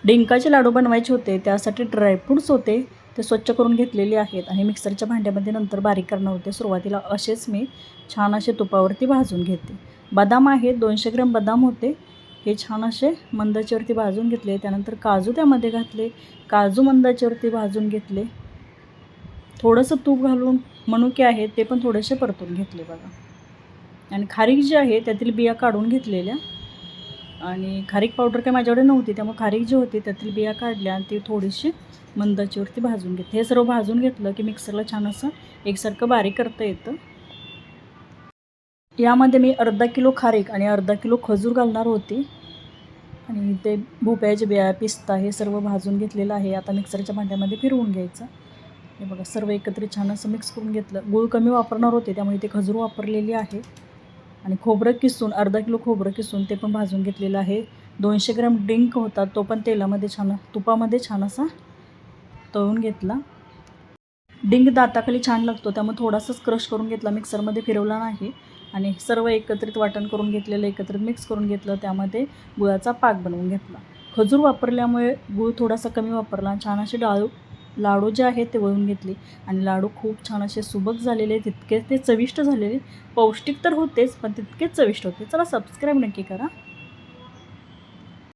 डिंकाचे लाडू बनवायचे होते, त्यासाठी ड्रायफ्रूट्स होते ते स्वच्छ करून घेतलेले आहेत आणि मिक्सरच्या भांड्यामध्ये नंतर बारीक करणार होते. सुरुवातीला असेच मी छान असे तुपावरती भाजून घेते. बदाम आहेत, 200 ग्रॅम बदाम होते, हे छान असे मंद आचेवरती भाजून घेतले. त्यानंतर काजू त्यामध्ये घातले, काजू मंद आचेवरती भाजून घेतले. थोडंसं तूप घालून मनुके आहेत ते पण थोडेसे परतून घेतले बघा. आणि खारीक जी आहे त्यातील बिया काढून घेतलेल्या, आणि खारीक पावडर काय माझ्याकडे नव्हती, त्यामुळे खारीक जी होती त्यातील बिया काढल्या आणि ती थोडीशी मंद आचेवरती भाजून घेतली. हे सर्व भाजून घेतलं की मिक्सरला छान असं एकसारखं बारीक करता येतं. यामध्ये मी अर्धा किलो खारीक आणि अर्धा किलो खजूर घालणार होती आणि ते भोपळ्याचे बिया, पिस्ता हे सर्व भाजून घेतलेलं आहे. आता मिक्सरच्या भांड्यामध्ये फिरवून घ्यायचं. हे बघा सर्व एकत्रित छान असं मिक्स करून घेतलं. गूळ कमी वापरणार होते त्यामुळे ते खजूर वापरलेली आहे. आणि खोबरं किसून अर्धा किलो खोबरं किसून ते पण भाजून घेतलेलं आहे. 200 ग्रॅम डिंक होता तो पण तेलामध्ये छान तुपामध्ये छान असा तळून घेतला. डिंक दाताखाली छान लागतो त्यामुळे थोडासाच क्रश करून घेतला, मिक्सरमध्ये फिरवला नाही. आणि सर्व एकत्रित वाटण करून घेतलेलं एकत्रित मिक्स करून घेतलं. त्यामध्ये गुळाचा पाक बनवून घेतला. खजूर वापरल्यामुळे गूळ थोडासा कमी वापरला. छान असे लाडू जे आहेत ते वळून घेतले आणि लाडू खूप छान असे सुबक झालेले, तितके ते चविष्ट झालेले. पौष्टिक तर होतेच पण तितकेच चविष्ट होते. चला सबस्क्राईब नक्की करा.